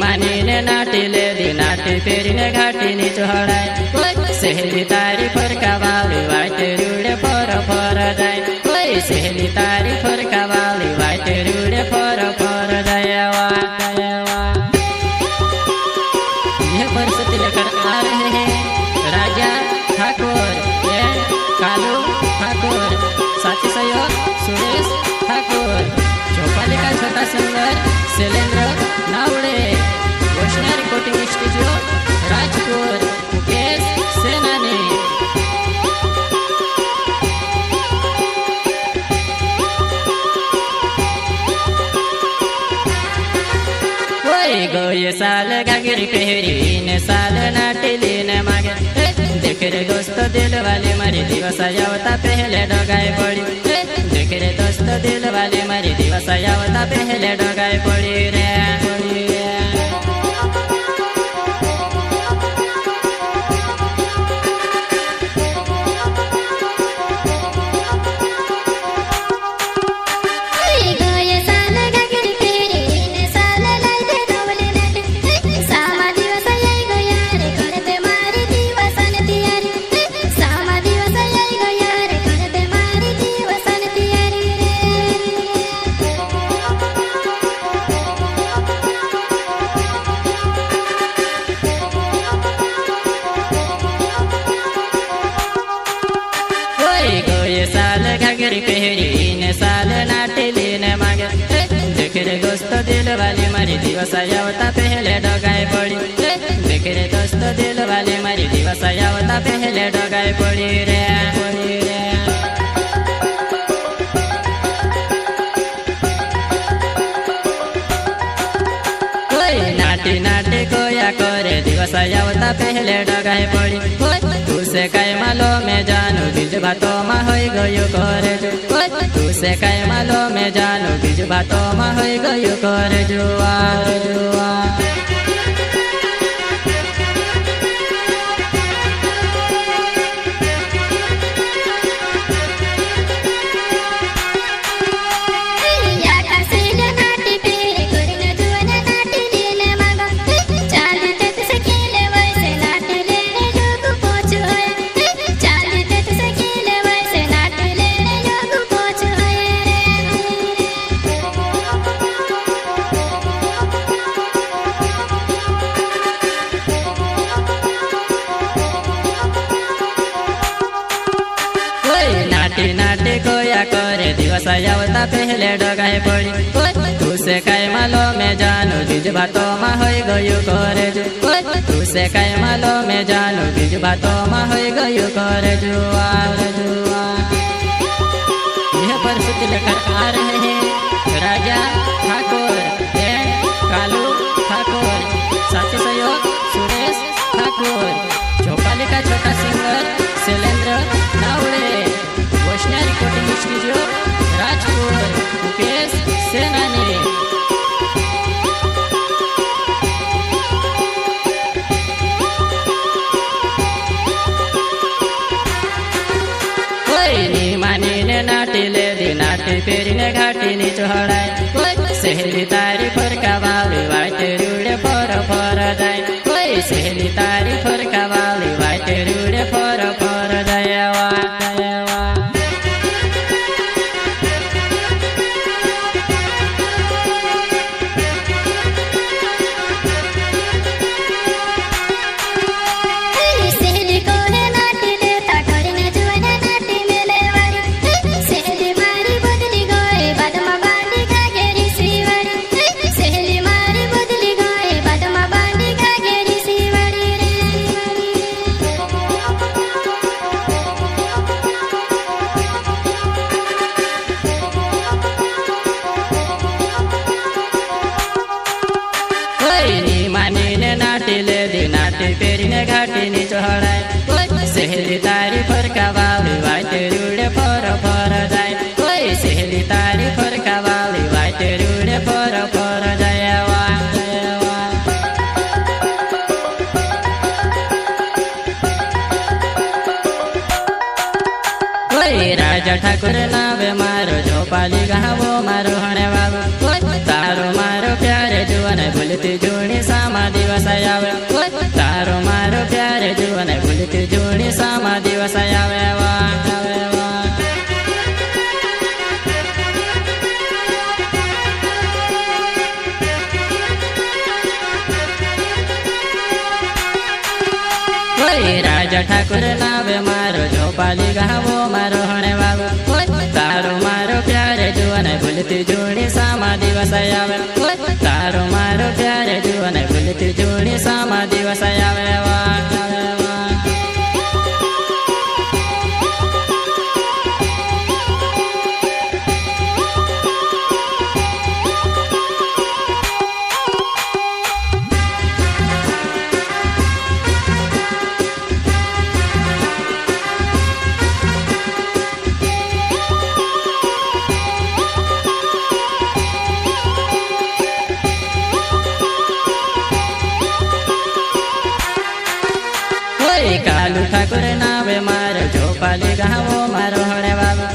मानी ने नाटी ले दी नाटी फेरी ने घाटी नी चढ़ाई कोई सहेली तारी फरका वाली वाइट रूड़े फर फर जाए कोई सहेली तारी फरका वाली वाइट रूड़े फर फर जाएवा यह परिस्थिति लेकर आ रहे हैं राजा ठाकुर कालू ठाकुर साथी सहयोग सुरेश ठाकुर चौपाली का छोटा सिंगर शैलेंद्र नावड़े वैष्णव रिकॉर्डिंग स्टूडियो राजपुर मुकेश सेनानी कोई गोये साल घाघरी पहरी ने साल नाटिली ने मागे देख रे दोस्त दिल वाली मारी दिवस आवता पहले डगाए पड़ी देख रे दोस्त दिल वाली मारी दिवस आवता पहले डगाए पड़ी रे घाघरी पहरी ने साल नाटिली ने मागे देख रे दोस्त दिल वाली मारी दिवस आवता पहले डगाए पड़ी देख रे दोस्त दिल वाली मारी दिवस आवता पहले डगाए पड़ी रे कोई नाटी नाटी कोया करे दिवस आवता पहले डगाए पड़ी तुसे कई मालो में जानू बीज भातों में होई गयो करे तुसे कई मालो में जानू बीज भातों में होई गयो करे जुआ जुआ नाटी नाटी कोया करे दिवस आवता पहले डगाए पड़ी तुसे कई मालो में जानू बीज भातों में होई गयो करे तुसे कई मालो में जानू बीज भातों में होई गयो करे जुआ जुआ यह परिस्थिति लेकर आ रहे हैं राजा ठाकुर कालू ठाकुर साथी सहयोग सुरेश ठाकुर चौपाली का छोटा सिंगर शैलेंद्र नावड़े वैष्णव रिकॉर्डिंग स्टूडियो राजपुर मुकेश सेनानी कोई नी मानी ने नाटी ले दी नाटी फेरी ने घाटी नी चढ़ाई कोई सहेली तारी फरका वाली वाइट रूड़े फर फर जाए कोई सहेली तारी फरका वाली वाइट रूड़े फर फर जाएवा नाटी ले दी नाटी फेरी ने घाटी नी चढ़ाई सहेली तारी फरका वाली वाइट रूड़े फर फर जाए कोई सहेली तारी फरका वाली वाइट रूड़े फर फर जाएवा कोई राजा ठाकुर नावे मारो चौपाली गावो मारो हणे बाबू तारो मारो प्यारे जुवन ને ભૂલતી જૂની સામા દિવસ આવે તારો મારો પ્યાર જુઓ ને ભૂલતી જૂની સામા દિવસ આવે રાજા ઠાકુર નાવે મારો ઝોપાલી ગાવો મારો હણે વાવો તારો મારો પ્યાર જુઓ ને ભૂલતી જૂની સામા દિવસ આવે તારો મારો પ્યાર જુઓ ને ભૂલતી જૂની સામા દિવસ આવે કાલુ ઠાકુર નાવે મારો ઝોપાલી ગાવો મારો હણે વાવો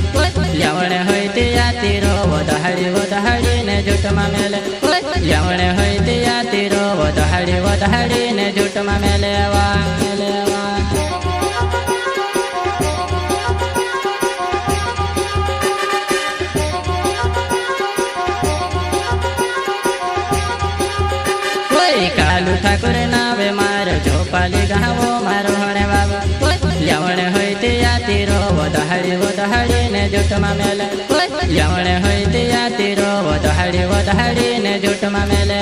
લ્યાવણે હોય તે યાતી રોવો દહાડી ને જૂટમાં મેલે લ્યાવણે હોય તે યાતી રોવો દહાડી ને જૂટમાં મેલે કાલુ ઠાકુર નાવે મારો ઝોપાલી ગાવો મારો હણે વાવો લ્યાવણે હોય તે યાતી રોવો દહાડી ને જૂટમાં મેલે લ્યાવણે હોય તે યાતી રોવો દહાડી ને જૂટમાં મેલે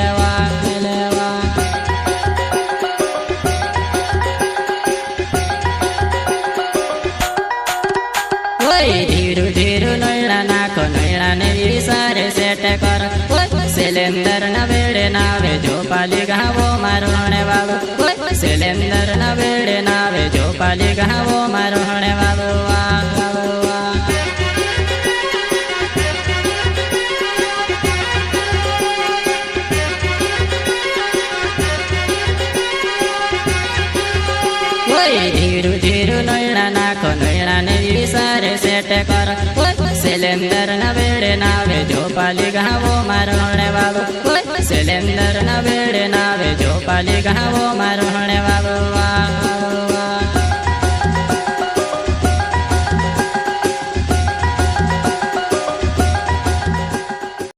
ધીરું ધીરું નૈણા નાખો નૈણા ને વિસારે સેટ કર સિલેન્ડર ના વેડે નાવે ઝોપાલી ગાવો મારો હણે વાવો સિલેન્ડર ના વેડે નાવે ઝોપાલી ગાવો મારો હણે વાવો ધીરું ધીરું નૈણા નાખો નૈણા ને વિસારે સેટ કર સિલેન્ડર ના વેડે નાવે ઝોપાલી ગાવો મારો હણે વાવો સિલેન્ડર ના વેડે નાવે ઝોપાલી ગાવો મારો હણે